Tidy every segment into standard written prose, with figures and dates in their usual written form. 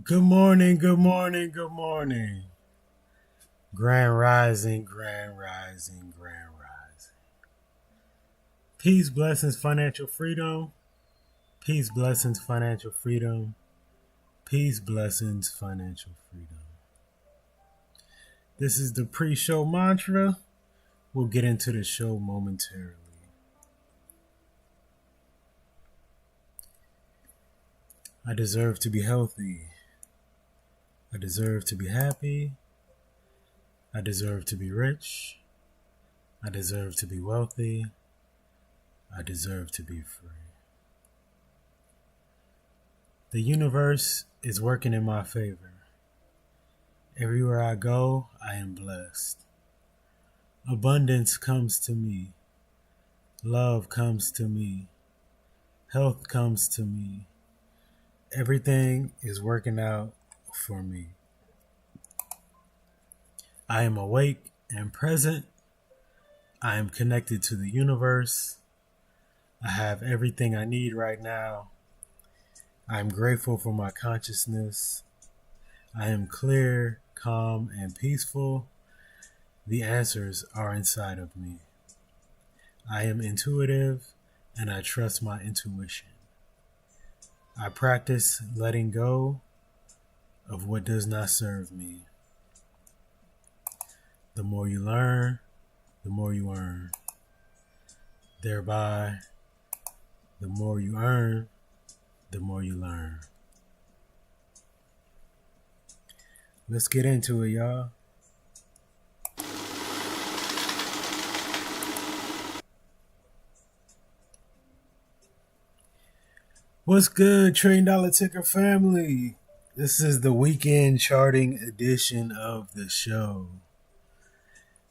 Good morning, good morning, good morning. Grand rising, grand rising, grand rising. Peace, blessings, financial freedom. Peace, blessings, financial freedom. Peace, blessings, financial freedom. This is the pre-show mantra. We'll get into the show momentarily. I deserve to be healthy. I deserve to be happy. I deserve to be rich. I deserve to be wealthy. I deserve to be free. The universe is working in my favor. Everywhere I go, I am blessed. Abundance comes to me. Love comes to me. Health comes to me. Everything is working out for me. I am awake and present. I am connected to the universe. I have everything I need right now. I am grateful for my consciousness. I am clear, calm, and peaceful. The answers are inside of me. I am intuitive, and I trust my intuition. I practice letting go of what does not serve me. The more you learn, the more you earn. Thereby, the more you earn, the more you learn. Let's get into it, y'all. What's good, Trading Dollar Ticker family? This is the weekend charting edition of the show.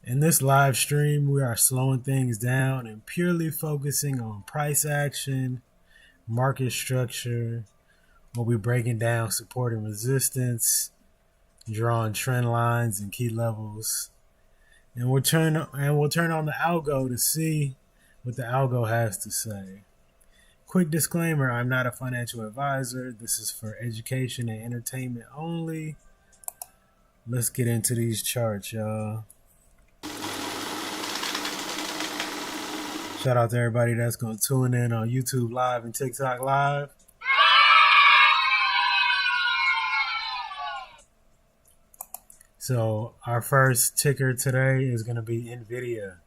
In this live stream, we are slowing things down and purely focusing on price action, market structure. We'll be breaking down support and resistance, drawing trend lines and key levels. And we'll turn on the algo to see what the algo has to say. Quick disclaimer, I'm not a financial advisor. This is for education and entertainment only. Let's get into these charts, y'all. Shout out to everybody that's going to tune in on YouTube Live and TikTok Live. So our first ticker today is going to be NVIDIA.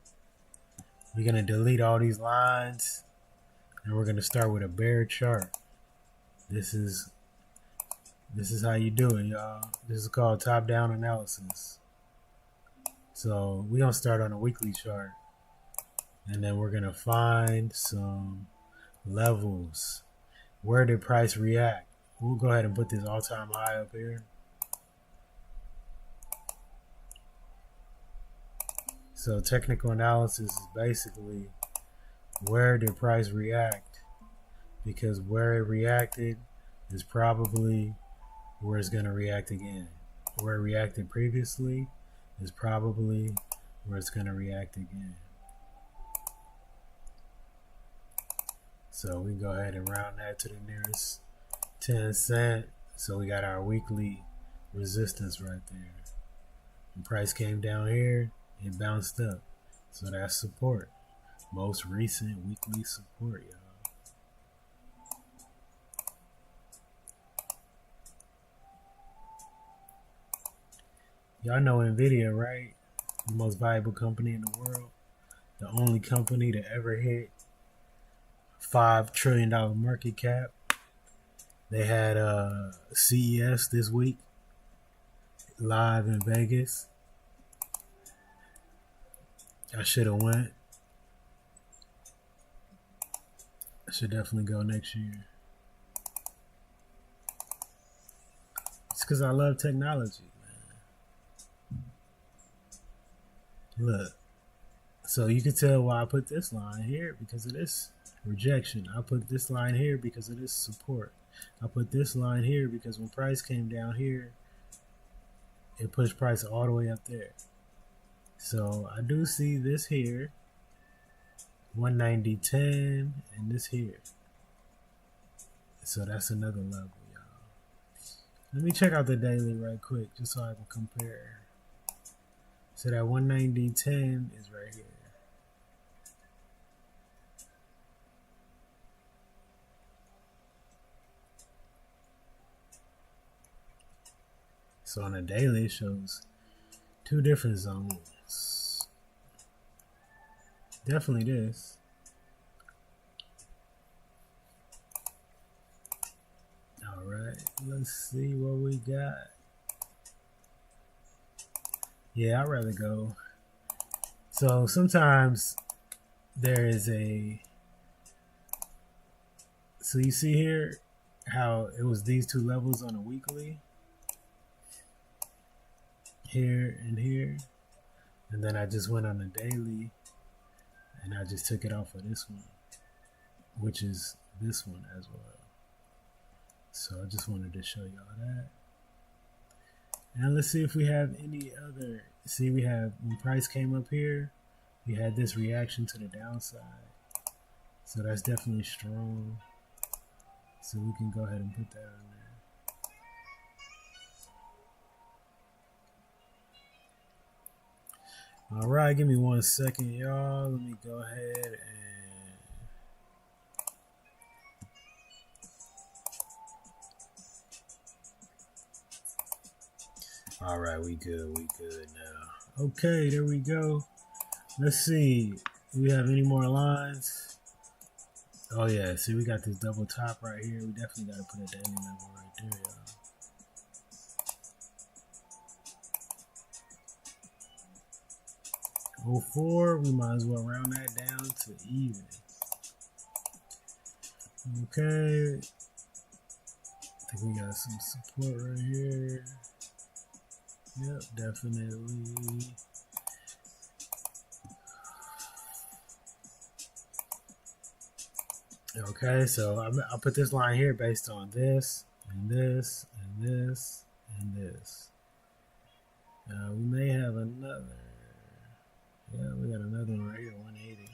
We're going to delete all these lines, and we're going to start with a bear chart. This is how you do it, y'all. This is called top-down analysis. So we're going to start on a weekly chart, and then we're going to find some levels. Where did price react? We'll go ahead and put this all-time high up here. So technical analysis is basically where did price react? Because where it reacted is probably where it's going to react again. Where it reacted previously is probably where it's going to react again. So we can go ahead and round that to the nearest 10 cent. So we got our weekly resistance right there. When price came down here, it bounced up. So that's support. Most recent weekly support, y'all. Y'all know NVIDIA, right? The most valuable company in the world. The only company to ever hit $5 trillion market cap. They had CES this week, live in Vegas. I should have went. I should definitely go next year. It's because I love technology, man. Look. So you can tell why I put this line here because of this rejection. I put this line here because of this support. I put this line here because when price came down here, it pushed price all the way up there. So I do see this here, 190.10, and this here. So that's another level, y'all. Let me check out the daily right quick just so I can compare. So that 190.10 is right here. So on the daily, it shows two different zones. Definitely this. All right, let's see what we got. Yeah, I'd rather go. So sometimes there is a, so you see here how it was these two levels on a weekly, here and here, and then I just went on a daily and I just took it off of this one, which is this one as well. So I just wanted to show y'all that. And let's see if we have any other. See, we have, when price came up here, we had this reaction to the downside. So that's definitely strong. So we can go ahead and put that on there. All right, give me 1 second, y'all. Let me go ahead and all right, we good now. Okay, there we go. Let's see. Do we have any more lines? Oh yeah, see, we got this double top right here. We definitely got to put a daily level right there, y'all. 04, we might as well round that down to even. Okay. I think we got some support right here. Yep, definitely. Okay, so I'll put this line here based on this, and this, and this, and this. We may have another. Yeah, we got another one right here, 180.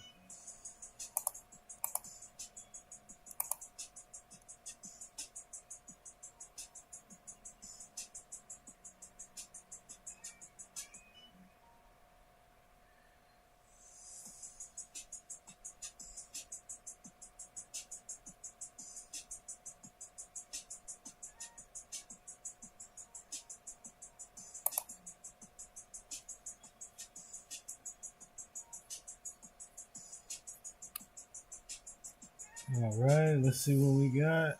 All right, let's see what we got.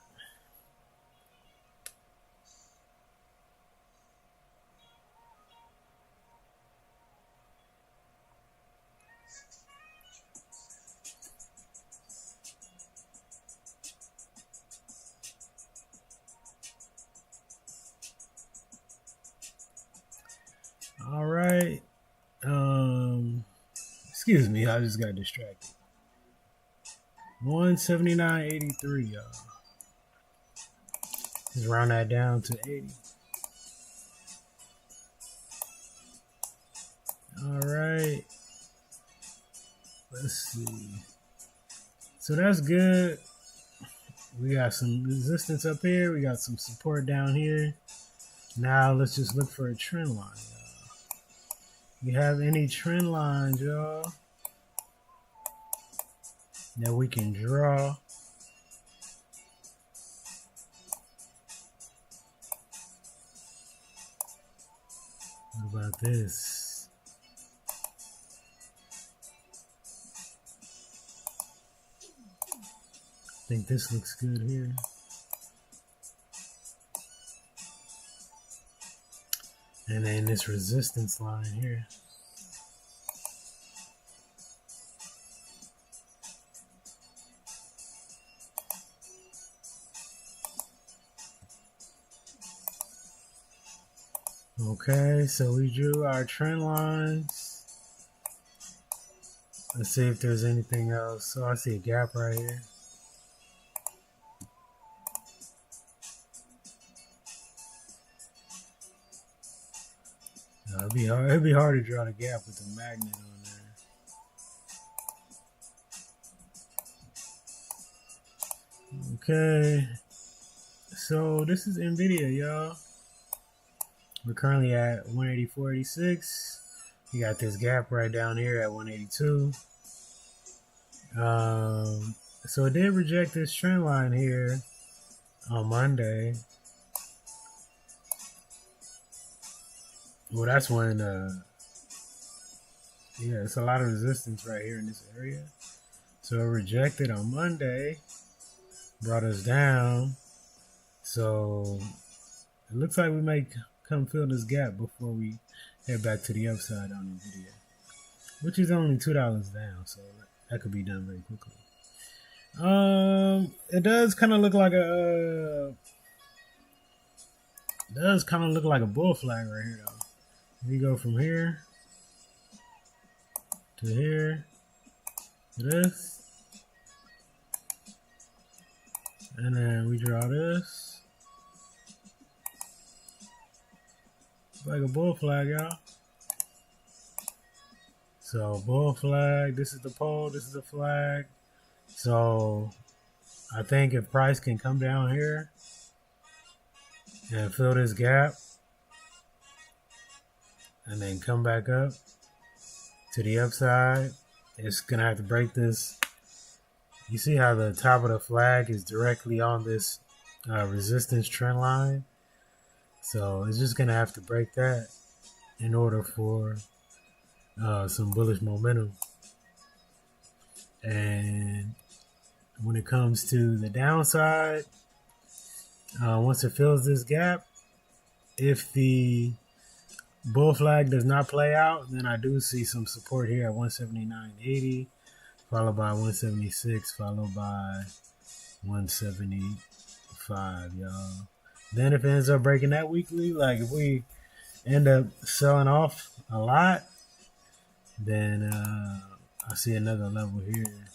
All right. Excuse me, I just got distracted. 179.83, y'all. Just round that down to 80. All right. Let's see. So that's good. We got some resistance up here. We got some support down here. Now let's just look for a trend line, y'all. You have any trend lines, y'all, that we can draw? What about this? I think this looks good here. And then this resistance line here. Okay, so we drew our trend lines. Let's see if there's anything else. So I see a gap right here. It'd be hard to draw the gap with the magnet on there. Okay. Let's So this is NVIDIA, y'all. We're currently at 184.86. You got this gap right down here at 182. So it did reject this trend line here on Monday. Well, that's when, yeah, it's a lot of resistance right here in this area. So it rejected on Monday, brought us down. So it looks like we may come fill this gap before we head back to the upside on NVIDIA, which is only $2 down. So that could be done very quickly. It does kind of look like a bull flag right here, though. If you go from here to here to this, and then we draw this, it's like a bull flag, y'all. So bull flag, this is the pole, this is the flag. So I think if price can come down here and fill this gap and then come back up to the upside, it's gonna have to break this. You see how the top of the flag is directly on this resistance trend line? So it's just gonna have to break that in order for some bullish momentum. And when it comes to the downside, once it fills this gap, if the bull flag does not play out, then I do see some support here at 179.80, followed by 176, followed by 175, y'all. Then if it ends up breaking that weekly, like if we end up selling off a lot, then I see another level here.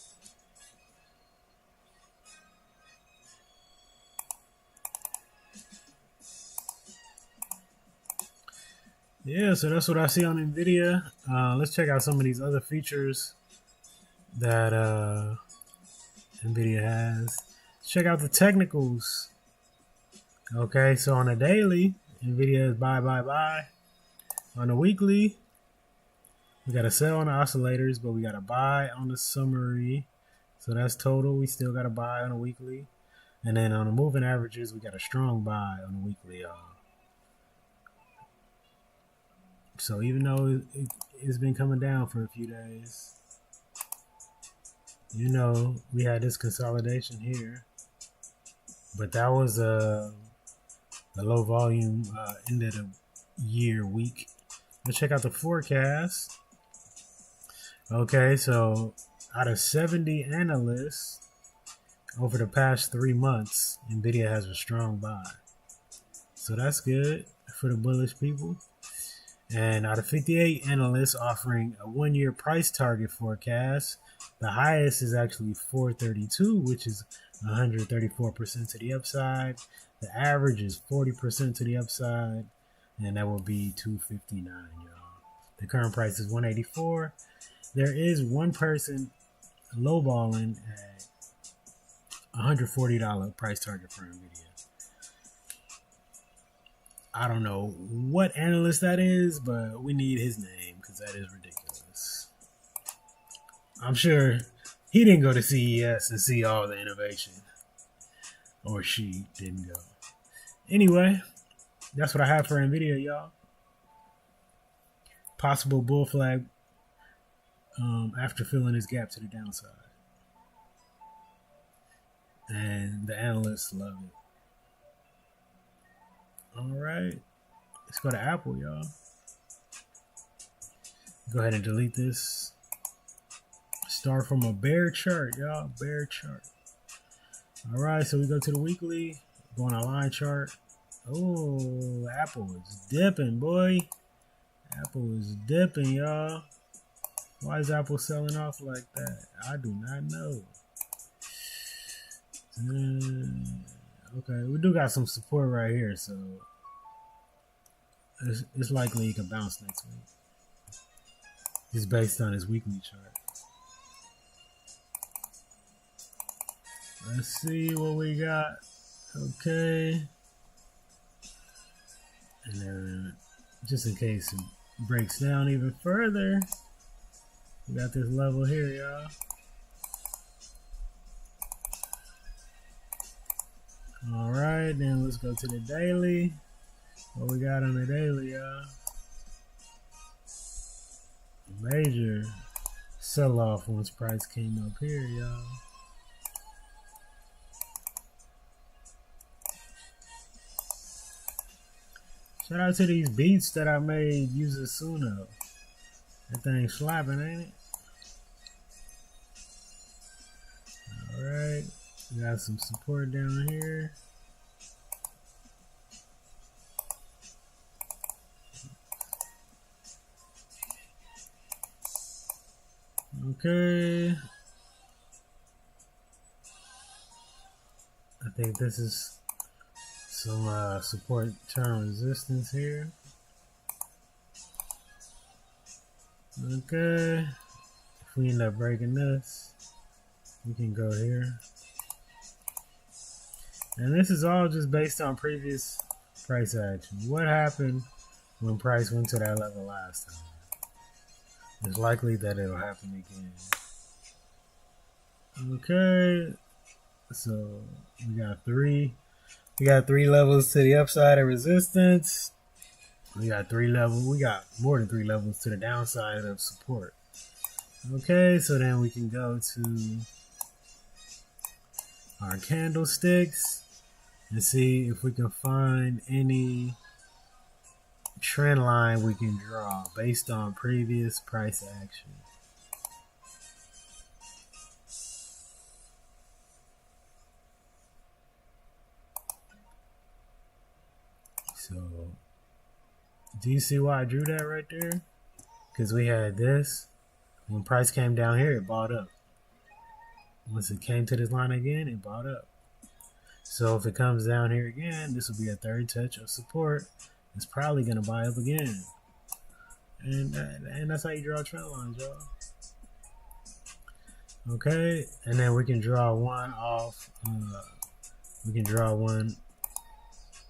Yeah, so that's what I see on NVIDIA. Let's check out some of these other features that NVIDIA has. Let's check out the technicals. Okay, so on a daily, NVIDIA is buy. On a weekly, we got a sell on the oscillators, but we got a buy on the summary. So that's total. We still got a buy on a weekly. And then on the moving averages, we got a strong buy on the weekly, y'all. So even though it's been coming down for a few days, you know, we had this consolidation here. But that was a low volume end of the year week. Let's check out the forecast. Okay, so out of 70 analysts over the past 3 months, NVIDIA has a strong buy. So that's good for the bullish people. And out of 58 analysts offering a 1-year price target forecast, the highest is actually 432, which is 134% to the upside. The average is 40% to the upside, and that will be 259, y'all. The current price is 184. There is one person lowballing at $140 price target for NVIDIA. I don't know what analyst that is, but we need his name because that is ridiculous. I'm sure he didn't go to CES and see all the innovation. Or she didn't go. Anyway, that's what I have for NVIDIA, y'all. Possible bull flag after filling this gap to the downside. And the analysts love it. All right, let's go to Apple, y'all. Go ahead and delete this. Start from a bear chart, y'all. Bear chart. All right, so we go to the weekly. Go on a line chart. Oh, Apple is dipping, boy. Apple is dipping, y'all. Why is Apple selling off like that? I do not know. Okay, we do got some support right here, so it's likely he can bounce next week. It's based on his weekly chart. Let's see what we got. Okay. And then just in case it breaks down even further, we got this level here, y'all. All right, then let's go to the daily. What we got on the daily, y'all? Major sell-off once price came up here, y'all. Shout out to these beats that I made using Suno. That thing's slapping, ain't it? Alright, we got some support down here. Okay. I think this is some support turn resistance here. Okay. If we end up breaking this, we can go here. And this is all just based on previous price action. What happened when price went to that level last time? It's likely that it'll happen again. Okay, so we got three levels to the upside of resistance. We got more than 3 levels to the downside of support. Okay, so then we can go to our candlesticks and see if we can find any trend line we can draw based on previous price action. So, do you see why I drew that right there? Because we had this. When price came down here, it bought up. Once it came to this line again, it bought up. So if it comes down here again, this will be a third touch of support. It's probably going to buy up again. And that's how you draw trend lines, y'all. Okay, and then we can draw one off. We can draw one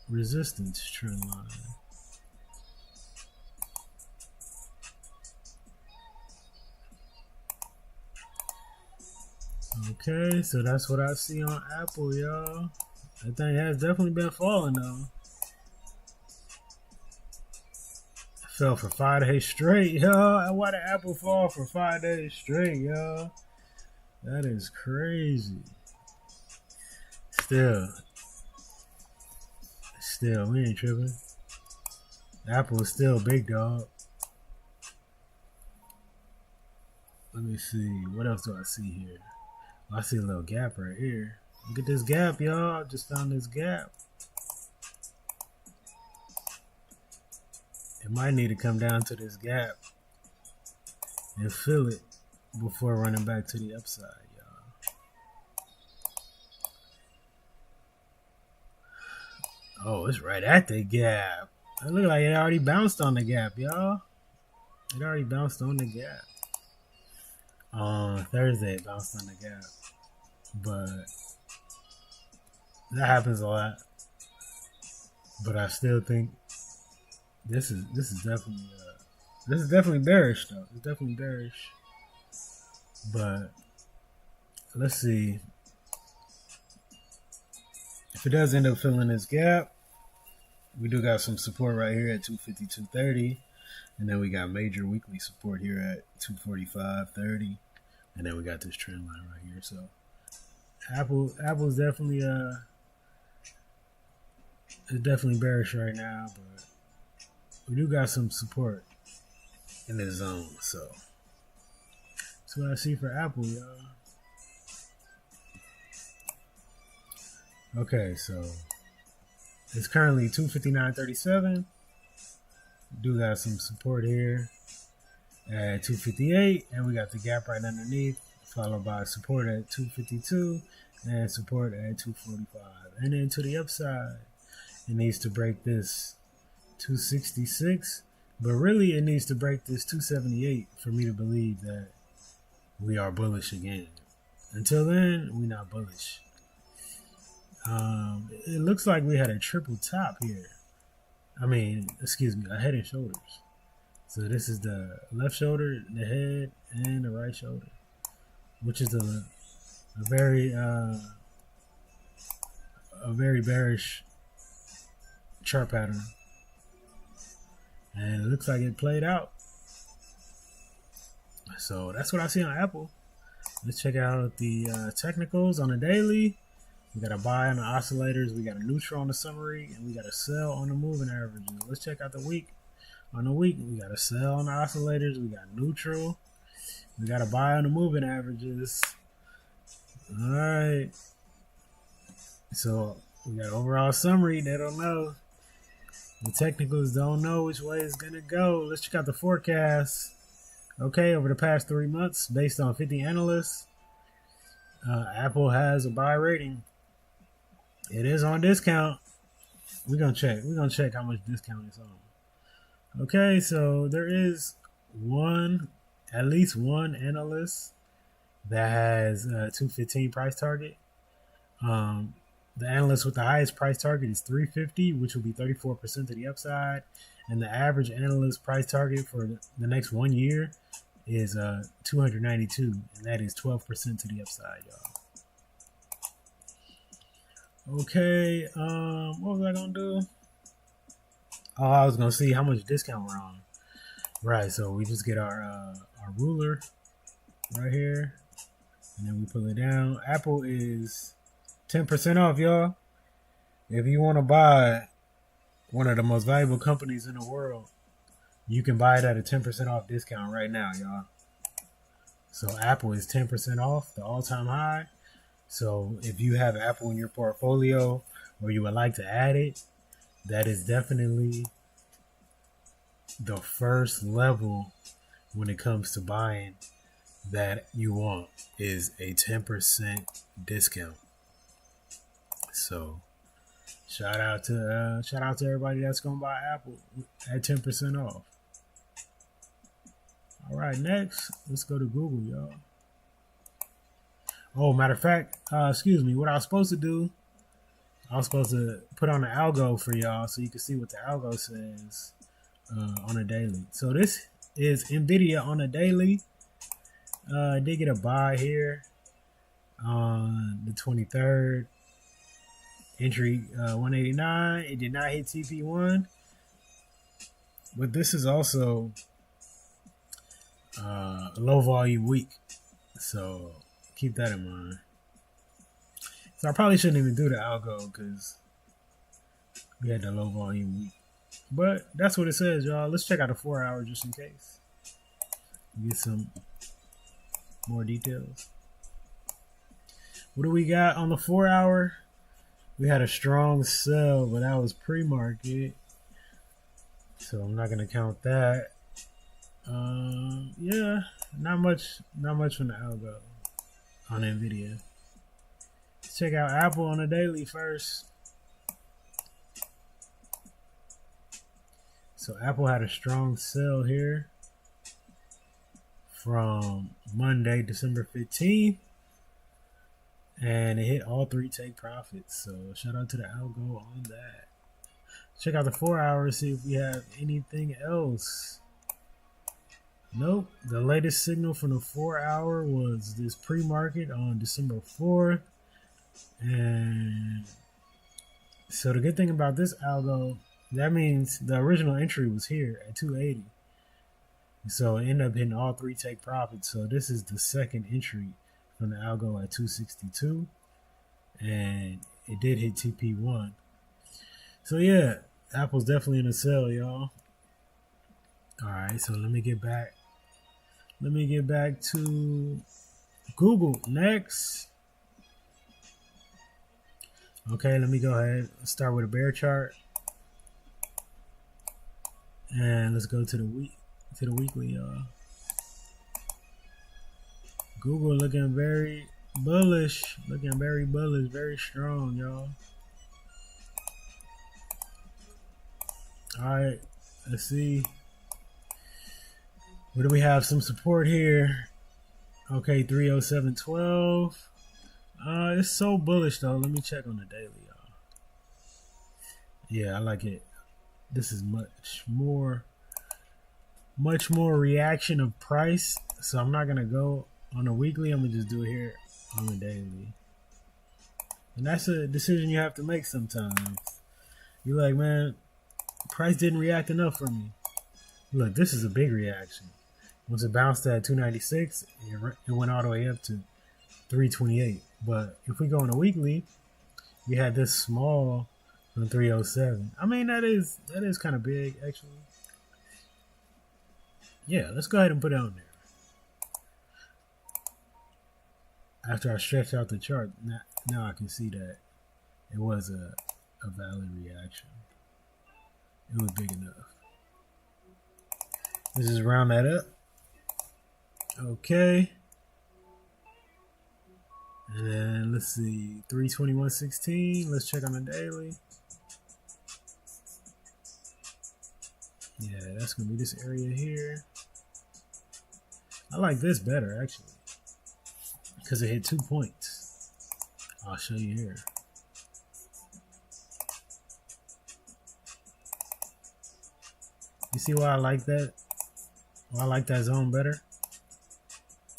resistance trend line. Okay, so that's what I see on Apple, y'all. That thing has definitely been falling, though. It fell for 5 days straight, y'all. Why did Apple fall for 5 days straight, y'all? That is crazy. Still, we ain't tripping. Apple is still big, dog. Let me see. What else do I see here? I see a little gap right here. Look at this gap, y'all. Just found this gap. It might need to come down to this gap and fill it before running back to the upside, y'all. Oh, it's right at the gap. It looked like it already bounced on the gap, y'all. It already bounced on the gap. On Thursday, it bounced on the gap. But that happens a lot. But I still think this is definitely bearish, though. It's definitely bearish. But let's see. If it does end up filling this gap, we do got some support right here at 252.30. And then we got major weekly support here at 245.30. And then we got this trend line right here. So Apple's definitely it's definitely bearish right now, but we do got some support in this zone. So that's what I see for Apple, y'all. Okay, so it's currently 259.37. Do got some support here at 258, and we got the gap right underneath, followed by support at 252 and support at 245. And then to the upside, it needs to break this 266, but really it needs to break this 278 for me to believe that we are bullish again. Until then, we're not bullish. It looks like we had a triple top here. I mean, excuse me, a head and shoulders. So this is the left shoulder, the head, and the right shoulder, which is a very bearish chart pattern. And it looks like it played out. So that's what I see on Apple. Let's check out the technicals on the daily. We got a buy on the oscillators. We got a neutral on the summary. And we got a sell on the moving averages. Let's check out the week. On the week, we got a sell on the oscillators. We got neutral. We got a buy on the moving averages. All right. So we got overall summary. They don't know. The technicals don't know which way it's going to go. Let's check out the forecast. Okay, over the past 3 months, based on 50 analysts, Apple has a buy rating. It is on discount. We're going to check. We're going to check how much discount it's on. Okay, so there is at least one analyst that has a 215 price target. The analyst with the highest price target is 350, which will be 34% to the upside. And the average analyst price target for the next 1 year is 292, and that is 12% to the upside, y'all. Okay, what was I gonna do? Oh, I was gonna see how much discount we're on. Right, so we just get our ruler right here, and then we pull it down. Apple is 10% off, y'all. If you want to buy one of the most valuable companies in the world, you can buy it at a 10% off discount right now, y'all. So Apple is 10% off, the all-time high. So if you have Apple in your portfolio or you would like to add it, that is definitely the first level when it comes to buying that you want, is a 10% discount. So shout out to everybody that's gonna buy Apple at 10% off. All right, next let's go to Google, y'all. Oh, matter of fact, excuse me. What I was supposed to do, I was supposed to put on the algo for y'all so you can see what the algo says on a daily. So this is NVIDIA on a daily. Did get a buy here on the 23rd. Entry 189. It did not hit TP1, but this is also a low volume week, so keep that in mind. So I probably shouldn't even do the algo because we had the low volume week, but that's what it says, y'all. Let's check out the 4 hour just in case, get some more details. What do we got on the 4 hour? We had a strong sell, but that was pre-market, so I'm not going to count that. Yeah, not much from the algo on NVIDIA. Let's check out Apple on the daily first. So Apple had a strong sell here from Monday, December 15th. And it hit all 3 take profits. So shout out to the algo on that. Check out the 4 hours, see if we have anything else. Nope. The latest signal from the 4 hour was this pre-market on December 4th. And so the good thing about this algo, that means the original entry was here at 280. So it ended up hitting all 3 take profits. So this is the second entry from the algo at 262, and it did hit TP1. So yeah, Apple's definitely in a sell, y'all. All right, so let me get back to Google next. Okay, let me go ahead and start with a bear chart, and let's go to the weekly, y'all. Google looking very bullish, very strong, y'all. All right, let's see. What do we have? Some support here. Okay, 307.12. It's so bullish though. Let me check on the daily, y'all. Yeah, I like it. This is much more reaction of price. So I'm not gonna go on a weekly. I'm gonna just do it here on the daily. And that's a decision you have to make sometimes. You're like, man, price didn't react enough for me. Look, this is a big reaction. Once it bounced at 296, it went all the way up to 328. But if we go on a weekly, we had this small from 307. I mean, that is kind of big, actually. Yeah, let's go ahead and put it on there. After I stretched out the chart, now I can see that it was a valid reaction. It was big enough. Let's just round that up. Okay. And then let's see, 321.16. Let's check on the daily. Yeah, that's gonna be this area here. I like this better actually, because it hit 2 points. I'll show you here. You see why I like that? Why I like that zone better?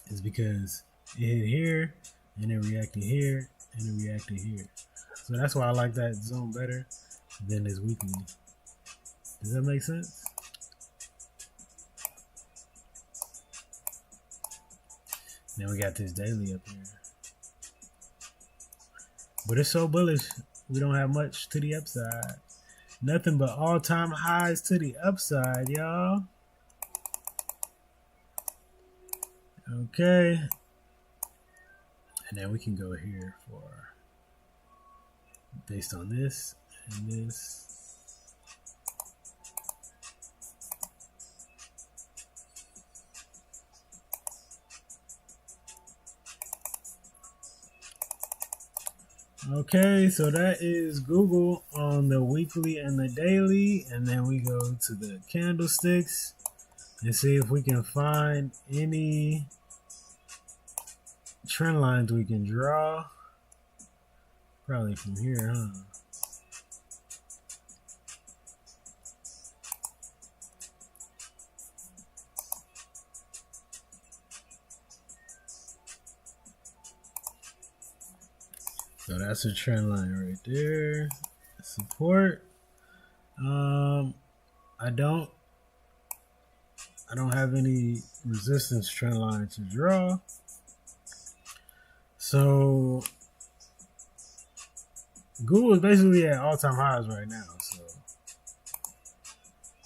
Is because it hit here, and it reacted here, and it reacted here. So that's why I like that zone better than this weekly. Does that make sense? Then we got this daily up here. But it's so bullish, we don't have much to the upside. Nothing but all-time highs to the upside, y'all. Okay. And then we can go here for, based on this and this. Okay, so that is Google on the weekly and the daily, and then we go to the candlesticks and see if we can find any trend lines we can draw. Probably from here, huh? So that's a trend line right there. Support. I don't have any resistance trend line to draw. So Google is basically at all-time highs right now. So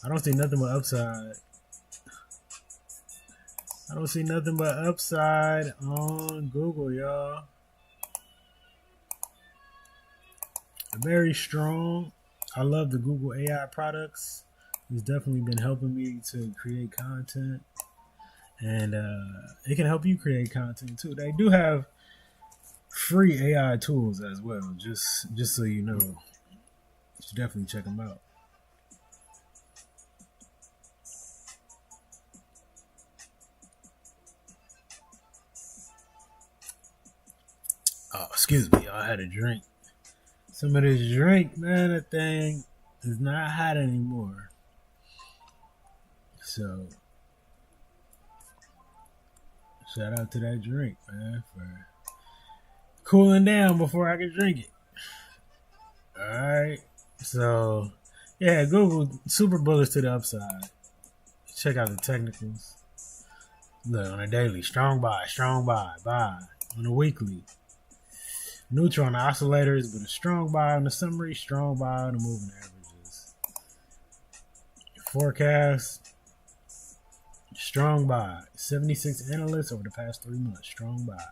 I don't see nothing but upside. I don't see nothing but upside on Google, y'all. Very strong. I love the Google AI products. It's definitely been helping me to create content, and it can help you create content too. They do have free AI tools as well. Just so you know, you should definitely check them out. Oh, excuse me, I had a drink. Some of this drink, man, that thing is not hot anymore. So, shout out to that drink, man, for cooling down before I could drink it. Alright, so, yeah, Google, super bullish to the upside. Check out the technicals. Look, on a daily, strong buy, buy. On a weekly, neutral on the oscillators, but a strong buy on the summary, strong buy on the moving averages. Forecast, strong buy. 76 analysts over the past 3 months, strong buy.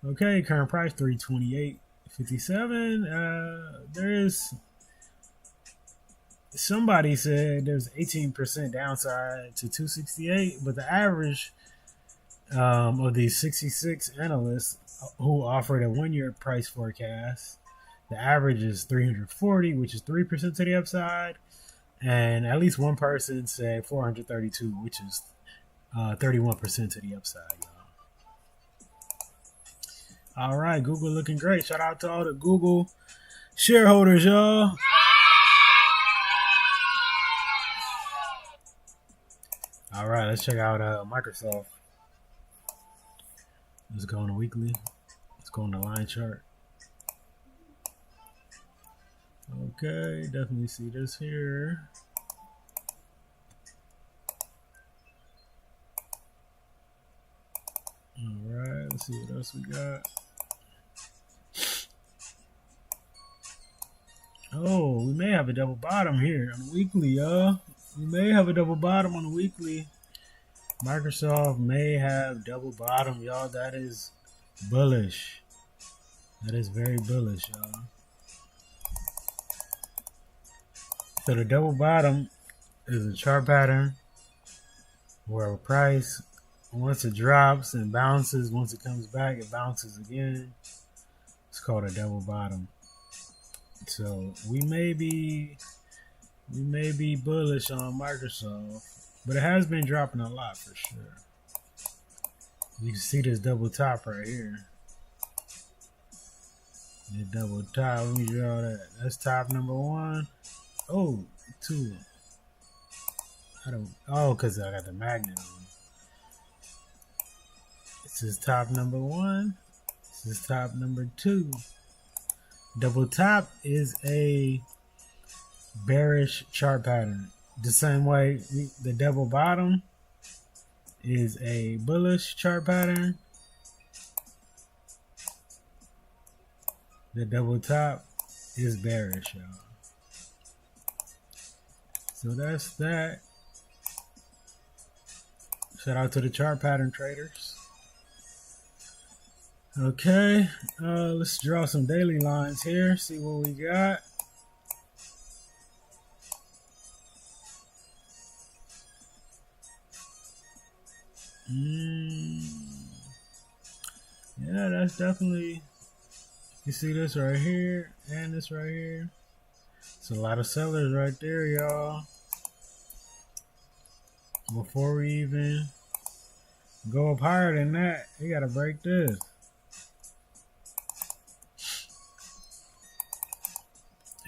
Okay, current price 328.57. There is, somebody said there's 18% downside to 268, but the average of these 66 analysts who offered a 1-year price forecast, the average is 340, which is 3% to the upside, and at least one person said 432, which is 31% to the upside, y'all. All right, Google looking great. Shout out to all the Google shareholders, y'all. All right, let's check out Microsoft. Let's go on the weekly. Let's go on the line chart. Okay, definitely see this here. All right, let's see what else we got. Oh, we may have a double bottom here on the weekly, y'all. We may have a double bottom on the weekly. Microsoft may have double bottom, y'all. That is bullish. That is very bullish, y'all. So the double bottom is a chart pattern where a price, once it drops and bounces, once it comes back, it bounces again. It's called a double bottom. So we may be bullish on Microsoft, but it has been dropping a lot for sure. You can see this double top right here. The double top. Let me draw that. That's top number one. Oh, two. Because I got the magnet on. This is top number one. This is top number two. Double top is a bearish chart pattern. The same way the double bottom is a bullish chart pattern. The double top is bearish, y'all. So that's that. Shout out to the chart pattern traders. Okay, let's draw some daily lines here, see what we got. Yeah, that's definitely, you see this right here and this right here. It's a lot of sellers right there, y'all. Before we even go up higher than that, you gotta break this.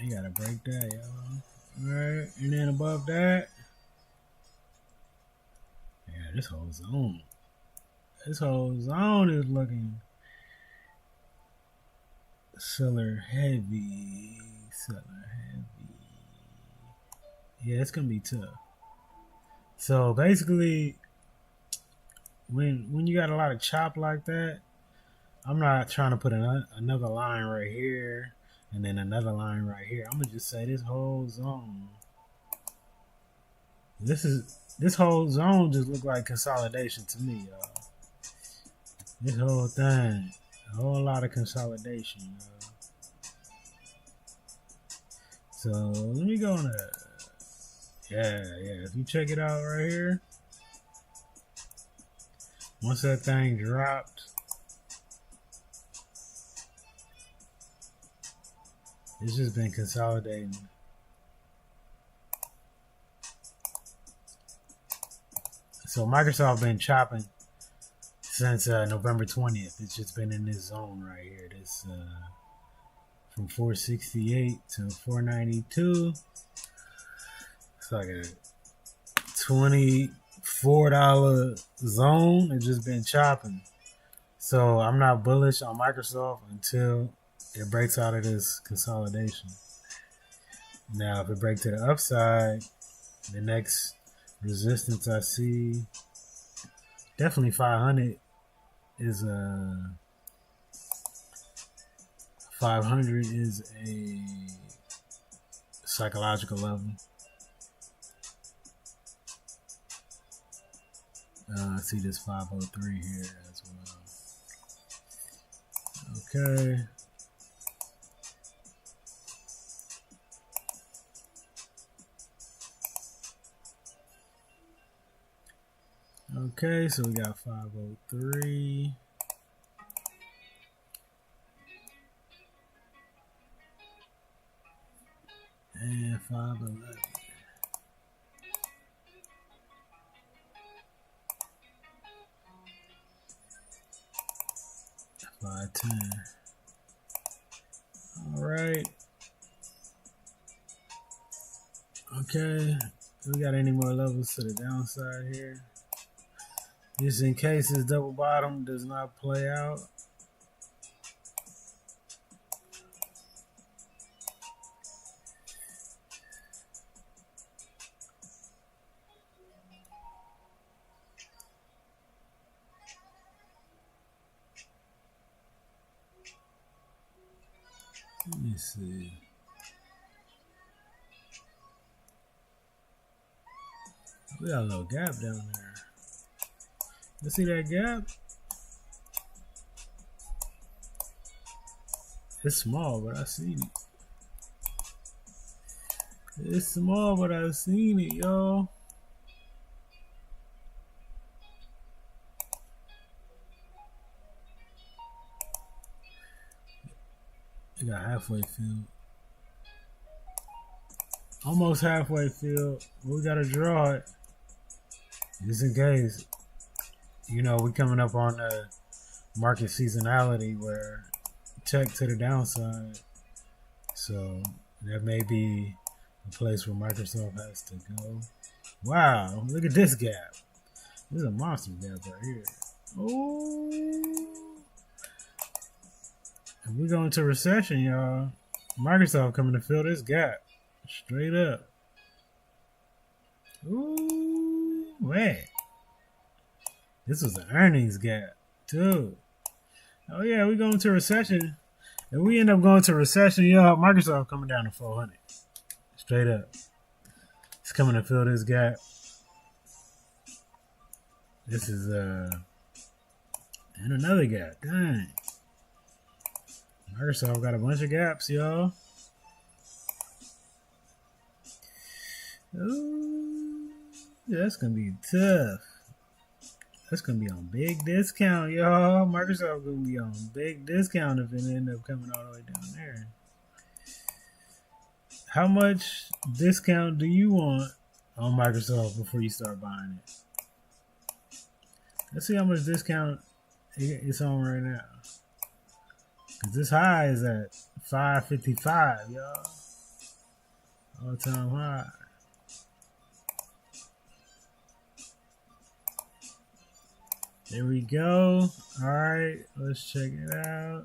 You gotta break that, y'all. Alright, and then above that, yeah, this whole zone. This whole zone is looking seller heavy. Yeah, it's gonna be tough. So basically, when you got a lot of chop like that, I'm not trying to put another line right here and then another line right here. I'm gonna just say this whole zone. This whole zone just look like consolidation to me, y'all. This whole thing, a whole lot of consolidation, y'all. So let me go on that. Yeah. If you check it out right here, once that thing dropped, it's just been consolidating. So Microsoft been chopping since November 20th. It's just been in this zone right here. This from 468 to 492. It's like a $24 zone. It's just been chopping. So I'm not bullish on Microsoft until it breaks out of this consolidation. Now, if it breaks to the upside, the next resistance I see, definitely 500 is a 500 is a psychological level. I see this 503 here as well. Okay. Okay, so we got 503. And 511. 510. All right. Okay. Do we got any more levels to the downside here? Just in case this double bottom does not play out. Let me see. We got a little gap down there. You see that gap? It's small, but I seen it. It's small, but I seen it, y'all. We got halfway filled. Almost halfway filled. We gotta draw it. Just in case. You know, we coming up on the market seasonality where tech to the downside. So that may be a place where Microsoft has to go. Wow, look at this gap. This is a monster gap right here. Oh, if we go into recession, y'all, Microsoft coming to fill this gap. Straight up. Ooh, man. This was an earnings gap, too. Oh, yeah, we going to recession. If we end up going to recession, y'all, Microsoft coming down to 400. Straight up. It's coming to fill this gap. This is, and another gap. Dang. Microsoft got a bunch of gaps, y'all. Ooh, that's going to be tough. That's going to be on big discount, y'all. Microsoft going to be on big discount if it end up coming all the way down there. How much discount do you want on Microsoft before you start buying it? Let's see how much discount it's on right now. Because this high is at 555, y'all. All-time high. There we go. All right, let's check it out.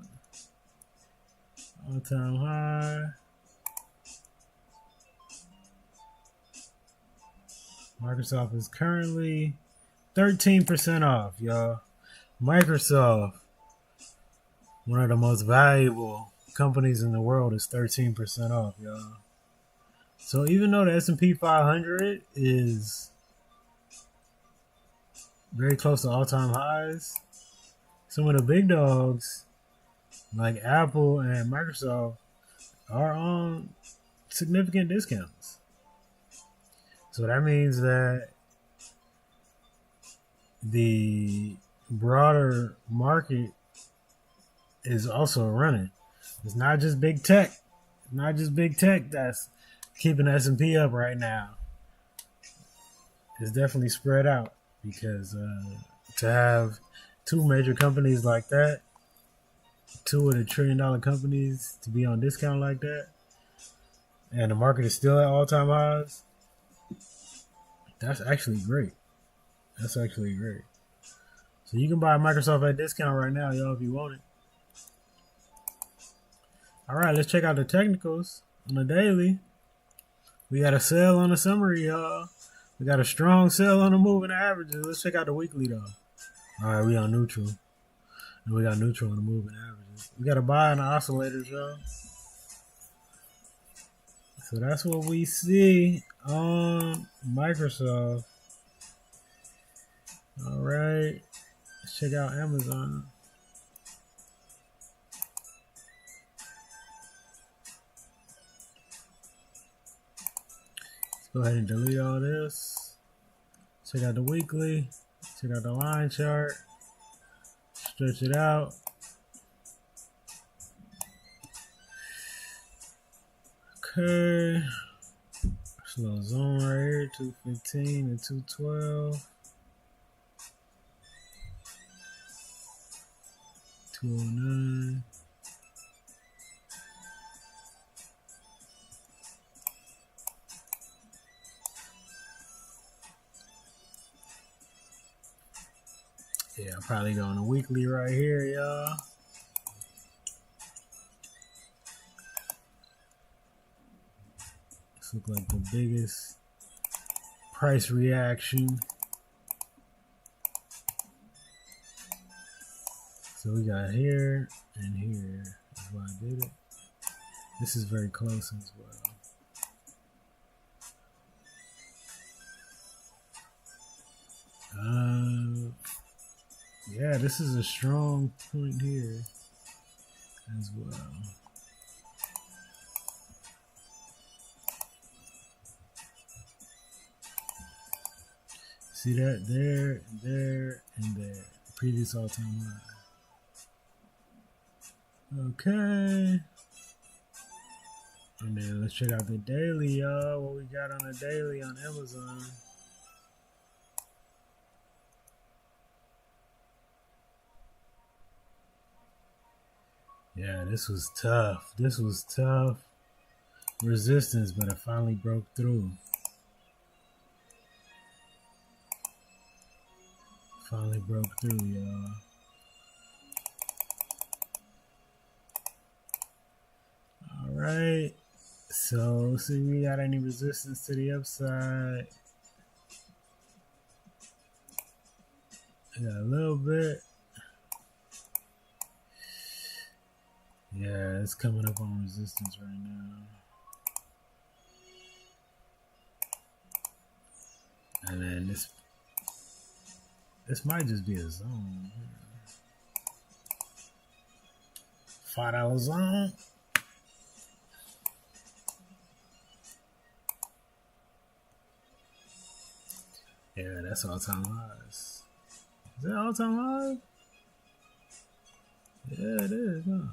All-time high. Microsoft is currently 13% off, y'all. Microsoft, one of the most valuable companies in the world, is 13% off, y'all. So even though the S&P 500 is very close to all-time highs, some of the big dogs like Apple and Microsoft are on significant discounts. So that means that the broader market is also running. It's not just big tech. It's not just big tech that's keeping the S&P up right now. It's definitely spread out because to have two major companies like that, two of the $1 trillion companies to be on discount like that, and the market is still at all-time highs, that's actually great. That's actually great. So you can buy Microsoft at discount right now, y'all, if you want it. All right, let's check out the technicals on the daily. We got a sell on the summary, y'all. We got a strong sell on the moving averages. Let's check out the weekly, though. All right, we on neutral. And we got neutral on the moving averages. We got a buy on the oscillators, y'all. So that's what we see on Microsoft. All right. Let's check out Amazon. Let's go ahead and delete all this. Check out the weekly. Check out the line chart. Stretch it out. Okay. Slow zone right here, 215 and 212. 209. Yeah, I'm probably going a weekly right here, y'all. This looks like the biggest price reaction. So we got here and here. That's why I did it. This is very close as well. Yeah, this is a strong point here as well. See that? There, and there. Previous all-time high. Okay. And then let's check out the daily, y'all. What we got on the daily on Amazon. Yeah, this was tough. This was tough resistance, but it finally broke through. Finally broke through, y'all. All right. So, let's see if we got any resistance to the upside. Yeah, a little bit. Yeah, it's coming up on resistance right now. And then this might just be a zone. $5 zone. Yeah, that's all-time highs. Is that all-time high? Yeah, it is, huh?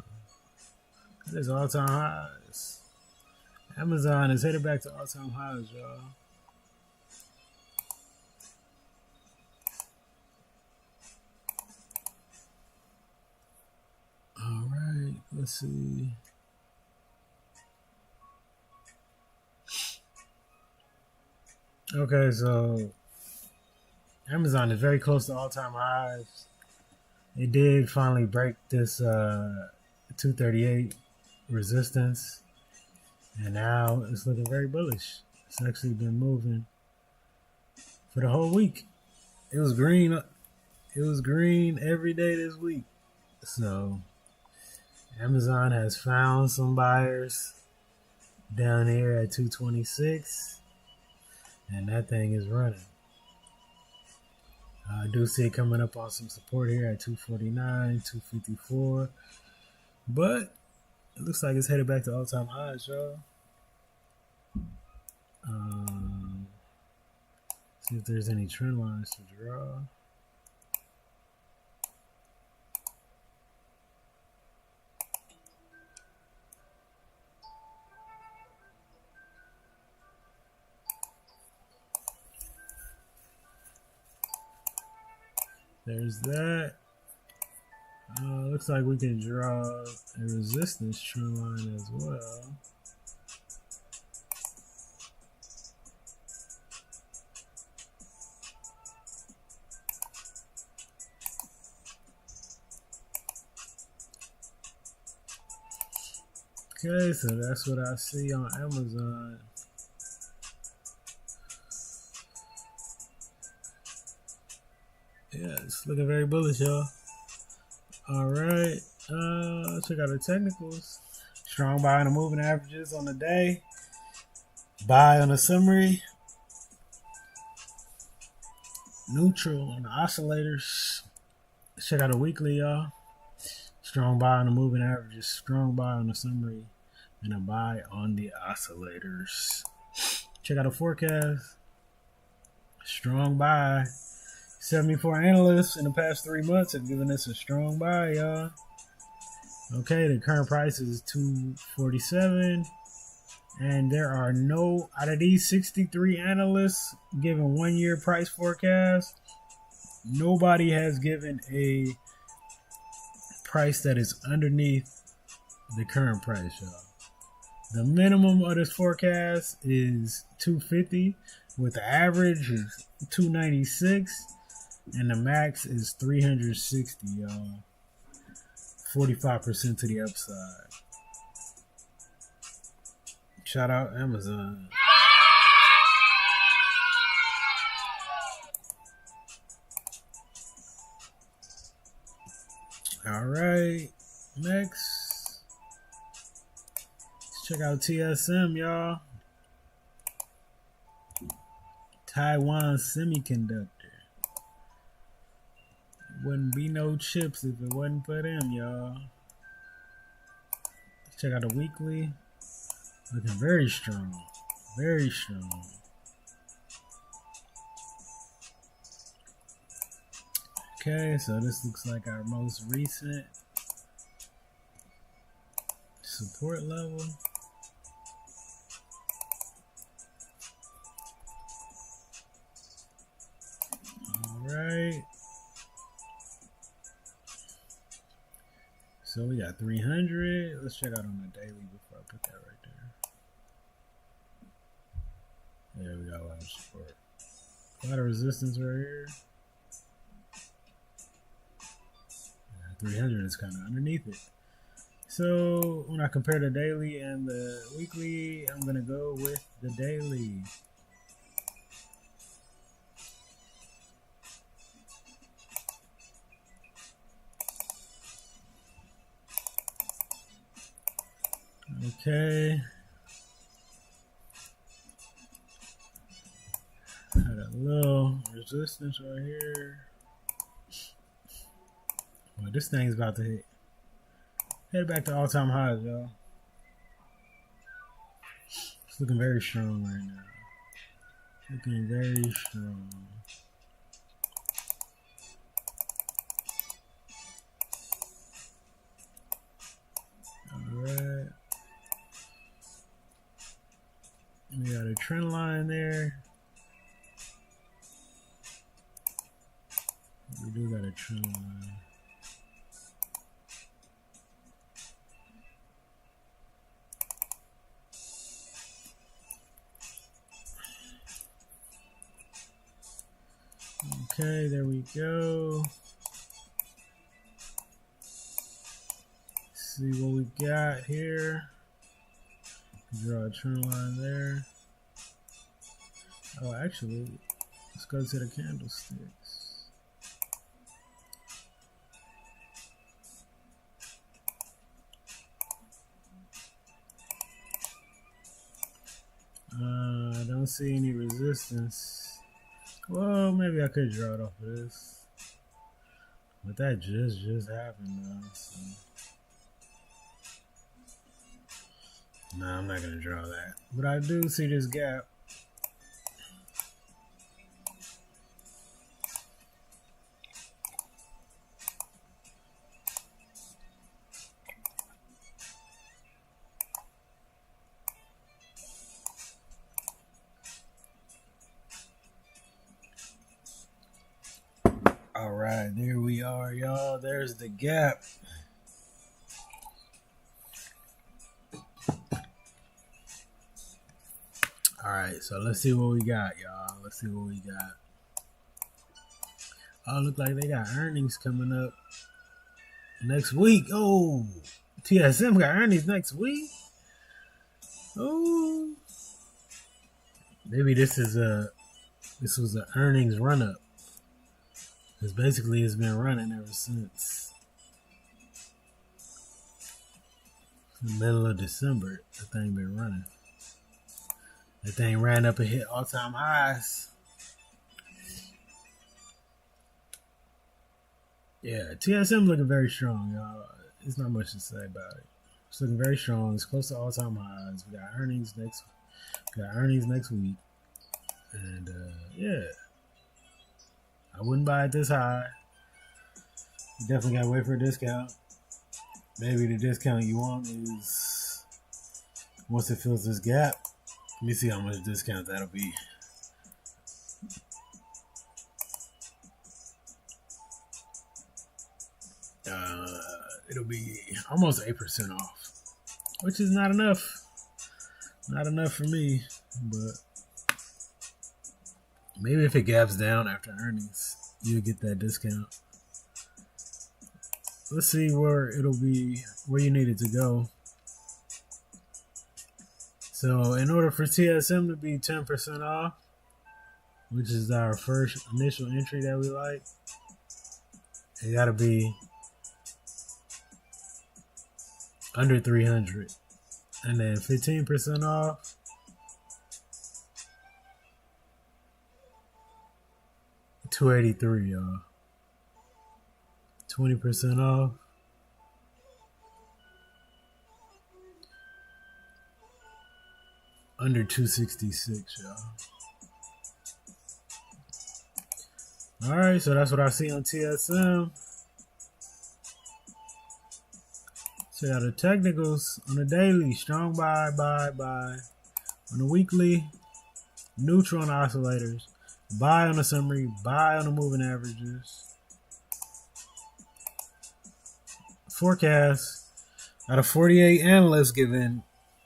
It is all-time highs. Amazon is headed back to all-time highs, y'all. All right, let's see. Okay, so Amazon is very close to all-time highs. It did finally break this 238 resistance, and now it's looking very bullish. It's actually been moving for the whole week. It was green. It was green every day this week. So Amazon has found some buyers down here at 226, and that thing is running. I do see it coming up on some support here at 249, 254, but it looks like it's headed back to all-time highs, y'all. See if there's any trend lines to draw. There's that. Looks like we can draw a resistance trend line as well. Okay, so that's what I see on Amazon. Yeah, it's looking very bullish, y'all. All right, let's check out the technicals. Strong buy on the moving averages on the day. Buy on the summary. Neutral on the oscillators. Let's check out the weekly, y'all. Strong buy on the moving averages. Strong buy on the summary. And a buy on the oscillators. Check out the forecast. Strong buy. 74 analysts in the past 3 months have given us a strong buy, y'all. Okay, the current price is $247. And there are no, out of these 63 analysts given 1 year price forecast, nobody has given a price that is underneath the current price, y'all. The minimum of this forecast is 250, with the average is 296, and the max is 360, y'all. 45% to the upside. Shout out Amazon. All right, next, let's check out TSM, y'all. Taiwan Semiconductor. Wouldn't be no chips if it wasn't for them, y'all. Let's check out the weekly. Looking very strong. Very strong. Okay, so this looks like our most recent support level. All right. So we got 300. Let's check out on the daily before I put that right there. Yeah, we got a lot of support. A lot of resistance right here. 300 is kind of underneath it. So when I compare the daily and the weekly, I'm going to go with the daily. Okay. Got a little resistance right here. Well, this thing's about to head back to all-time highs, y'all. It's looking very strong right now. Looking very strong. All right. We got a trend line there. We do got a trend line. Okay, there we go. See what we got here. Draw a trend line there. Oh, actually, let's go to the candlesticks. I don't see any resistance. Well, maybe I could draw it off of this, but that just happened though. So. Nah, I'm not gonna draw that, but I do see this gap. All right, there we are, y'all. There's the gap. All right, so let's see what we got, y'all. Let's see what we got. Oh, look like they got earnings coming up next week. Oh, TSM got earnings next week. Oh, maybe this was an earnings run up. Because basically it's been running ever since the middle of December. The thing been running. That thing ran up and hit all-time highs. Yeah, TSM looking very strong, y'all. There's not much to say about it. It's looking very strong. It's close to all-time highs. We got earnings next week. And yeah. I wouldn't buy it this high. You definitely gotta wait for a discount. Maybe the discount you want is once it fills this gap. Let me see how much discount that'll be. it'll be almost 8% off, which is not enough. Not enough for me, but maybe if it gaps down after earnings, you'll get that discount. Let's see where it'll be, where you need it to go. So in order for TSM to be 10% off, which is our first initial entry that we like, it got to be under 300. And then 15% off, $283, y'all. 20% off, under 266, y'all. All right, so that's what I see on TSM. Check out the technicals on the daily. Strong buy. On the weekly, neutral on the oscillators. Buy on the summary. Buy on the moving averages. Forecast. Out of 48 analysts given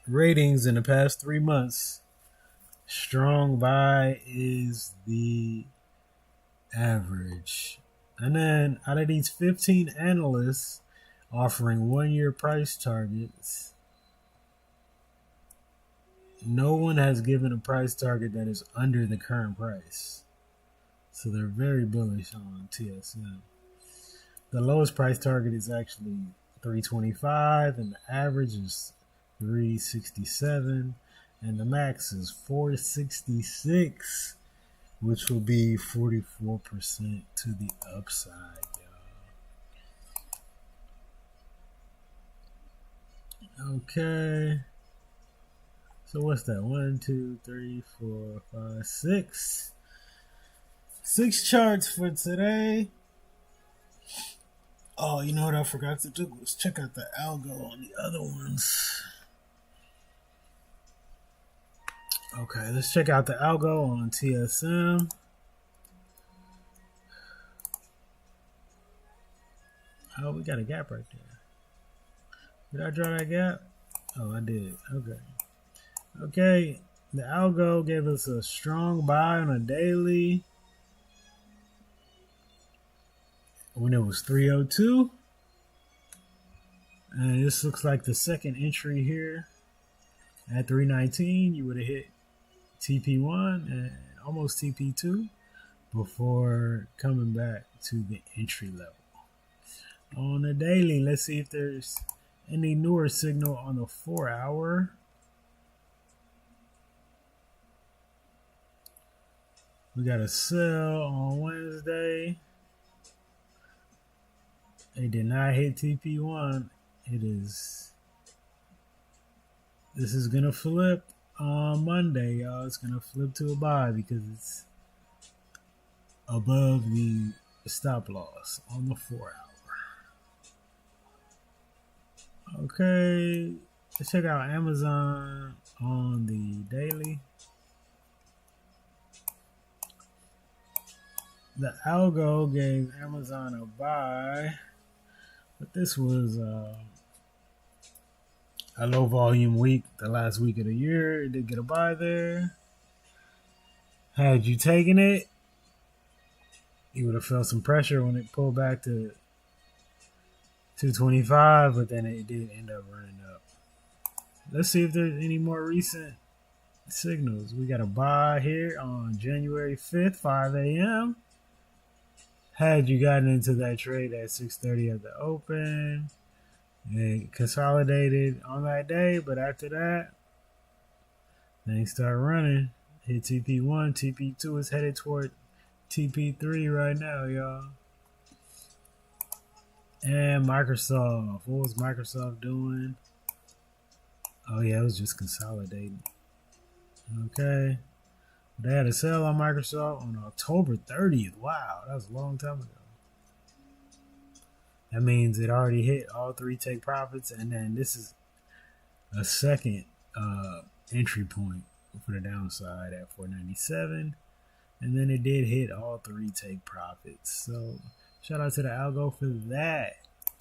ratings in the past 3 months, strong buy is the average. And then out of these 15 analysts offering 1-year price targets, no one has given a price target that is under the current price. So they're very bullish on TSM. The lowest price target is actually 325, and the average is 367, and the max is 466, which will be 44% to the upside, y'all. Okay. So what's that? 1, 2, 3, 4, 5, 6. 6 charts for today. Oh, you know what I forgot to do was check out the algo on the other ones. Okay, let's check out the algo on TSM. Oh, we got a gap right there. Did I draw that gap? Oh, I did. Okay. Okay, the algo gave us a strong buy on a daily when it was 302. And this looks like the second entry here at 319. You would have hit TP1 and almost TP2 before coming back to the entry level. On the daily, let's see if there's any newer signal on the 4-hour. We got a sell on Wednesday. It did not hit TP1. This is gonna flip on Monday, y'all. It's gonna flip to a buy because it's above the stop loss on the 4-hour. Okay, let's check out Amazon on the daily. The algo gave Amazon a buy, but this was a low volume week, the last week of the year. It did get a buy there. Had you taken it, you would have felt some pressure when it pulled back to 225, but then it did end up running up. Let's see if there's any more recent signals. We got a buy here on January 5th, 5 a.m. Had you gotten into that trade at 6:30 at the open, it consolidated on that day, but after that, things start running. Hit TP1, TP2 is headed toward TP3 right now, y'all. And Microsoft, what was Microsoft doing? Oh yeah, it was just consolidating. Okay. They had a sale on Microsoft on October 30th. Wow, that was a long time ago. That means it already hit all 3 take profits, and then this is a second entry point for the downside at 497, and then it did hit all 3 take profits. So shout out to the algo for that.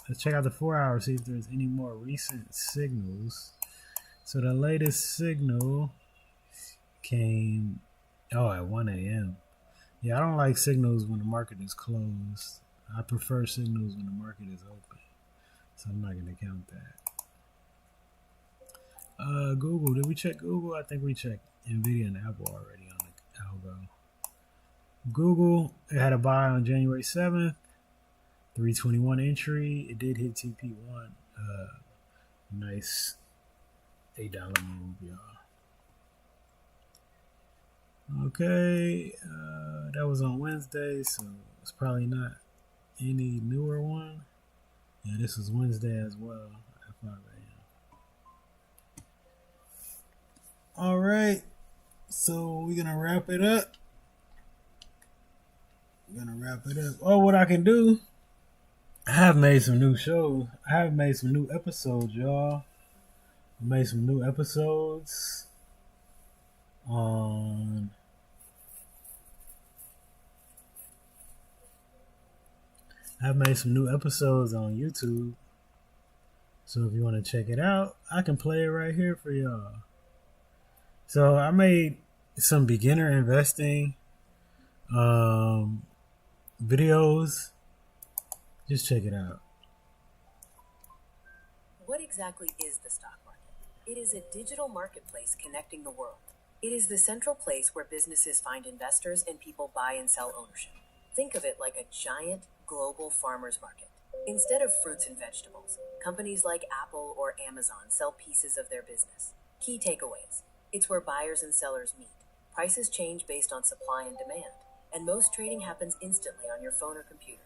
Let's check out the 4 hour, see if there's any more recent signals. So the latest signal came at 1 a.m. Yeah, I don't like signals when the market is closed. I prefer signals when the market is open. So I'm not going to count that. Google. Did we check Google? I think we checked NVIDIA and Apple already on the algo. Google, it had a buy on January 7th. 321 entry. It did hit TP1. Nice $8 move, y'all. Okay. That was on Wednesday, so it's probably not any newer one. Yeah, this was Wednesday as well at 5 a.m. All right. So we're going to wrap it up. Oh, what I can do, I have made some new shows. I have made some new episodes, y'all. I made some new episodes on YouTube. So if you want to check it out, I can play it right here for y'all. So I made some beginner investing videos. Just check it out. What exactly is the stock market? It is a digital marketplace connecting the world. It is the central place where businesses find investors and people buy and sell ownership. Think of it like a giant global farmers market. Instead of fruits and vegetables, companies like Apple or Amazon sell pieces of their business. Key takeaways. It's where buyers and sellers meet. Prices change based on supply and demand, and most trading happens instantly on your phone or computer.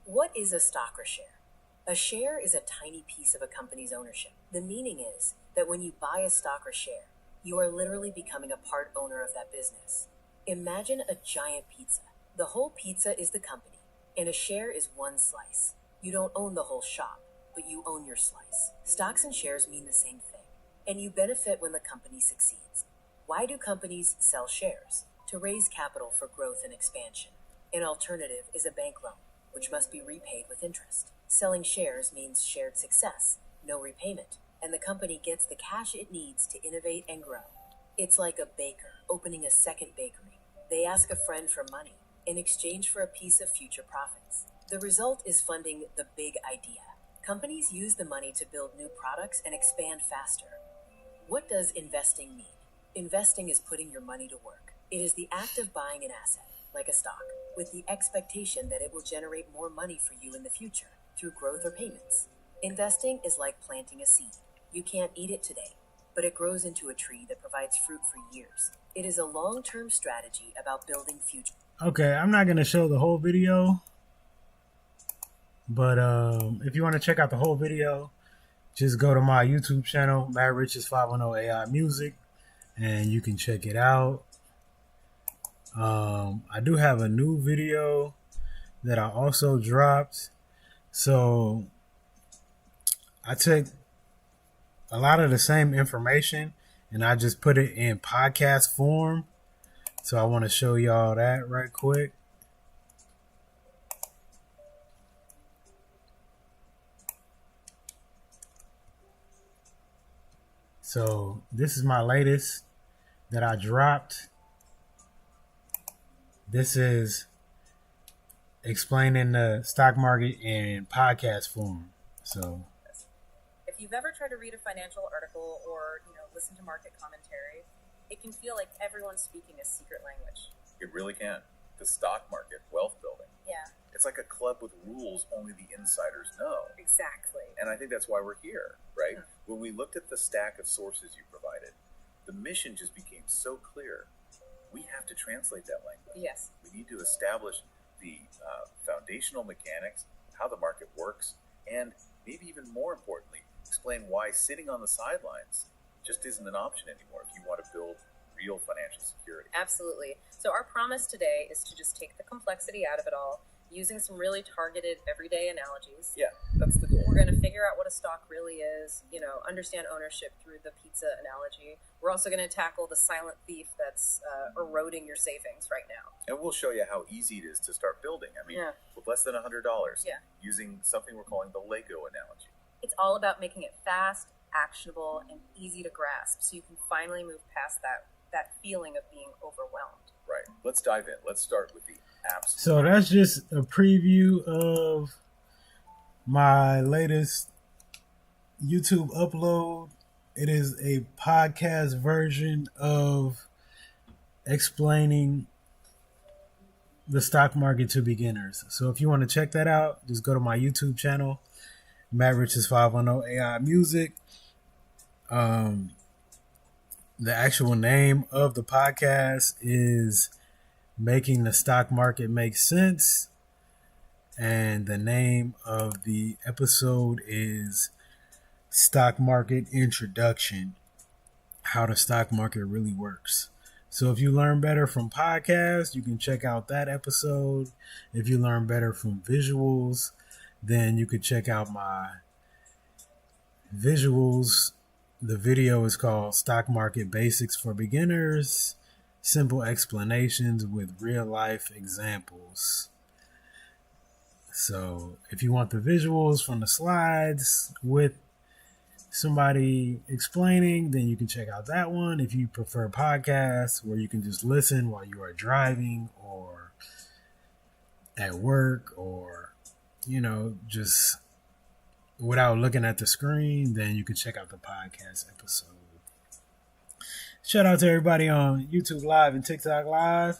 What is a stock or share? A share is a tiny piece of a company's ownership. The meaning is that when you buy a stock or share, you are literally becoming a part owner of that business. Imagine a giant pizza. The whole pizza is the company, and a share is one slice. You don't own the whole shop, but you own your slice. Stocks and shares mean the same thing, and you benefit when the company succeeds. Why do companies sell shares? To raise capital for growth and expansion. An alternative is a bank loan, which must be repaid with interest. Selling shares means shared success, no repayment, and the company gets the cash it needs to innovate and grow. It's like a baker opening a second bakery. They ask a friend for money in exchange for a piece of future profits. The result is funding the big idea. Companies use the money to build new products and expand faster. What does investing mean? Investing is putting your money to work. It is the act of buying an asset, like a stock, with the expectation that it will generate more money for you in the future through growth or payments. Investing is like planting a seed. You can't eat it today, but it grows into a tree that provides fruit for years. It is a long-term strategy about building future. Okay, I'm not going to show the whole video, but if you want to check out the whole video, just go to my YouTube channel, Matt Rich's 510 AI Music, and you can check it out. I do have a new video that I also dropped. So I took a lot of the same information and I just put it in podcast form. So I want to show y'all that right quick. So this is my latest that I dropped. This is explaining the stock market in podcast form. So if you've ever tried to read a financial article or listen to market commentary, it can feel like everyone's speaking a secret language. It really can. The stock market, wealth building. Yeah. It's like a club with rules only the insiders know. Exactly. And I think that's why we're here, right? Mm-hmm. When we looked at the stack of sources you provided, the mission just became so clear. We have to translate that language. Yes. We need to establish the foundational mechanics, how the market works, and maybe even more importantly, explain why sitting on the sidelines just isn't an option anymore if you want to build real financial security. Absolutely. So our promise today is to just take the complexity out of it all using some really targeted everyday analogies. Yeah, that's the goal. We're going to figure out what a stock really is, understand ownership through the pizza analogy. We're also going to tackle the silent thief that's eroding your savings right now. And we'll show you how easy it is to start building. I mean, with less than $100, using something we're calling the Lego analogy. It's all about making it fast, actionable, and easy to grasp so you can finally move past that feeling of being overwhelmed. Right. Let's dive in. Let's start with the apps. So that's just a preview of my latest YouTube upload. It is a podcast version of explaining the stock market to beginners. So if you want to check that out, just go to my YouTube channel, Matt Rich's 510 AI Music. The actual name of the podcast is Making the Stock Market Make Sense. And the name of the episode is Stock Market Introduction, How the Stock Market Really Works. So if you learn better from podcasts, you can check out that episode. If you learn better from visuals, then you could check out my visuals. The video is called Stock Market Basics for Beginners, Simple Explanations with Real Life Examples. So if you want the visuals from the slides with somebody explaining, then you can check out that one. If you prefer podcasts where you can just listen while you are driving or at work or, just without looking at the screen, then you can check out the podcast episode. Shout out to everybody on YouTube Live and TikTok Live.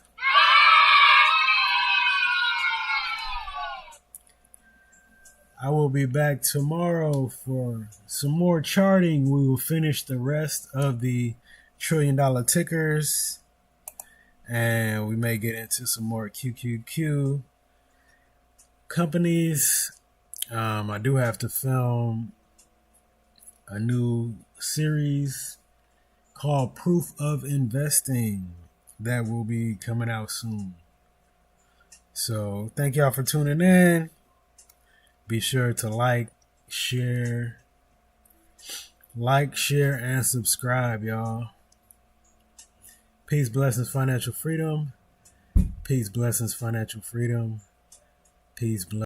I will be back tomorrow for some more charting. We will finish the rest of the $1 trillion tickers. And we may get into some more QQQ companies. I do have to film a new series called Proof of Investing that will be coming out soon. So thank y'all for tuning in. Be sure to like, share, and subscribe, y'all. Peace, blessings, financial freedom. Peace, blessings, financial freedom. Peace, blessings.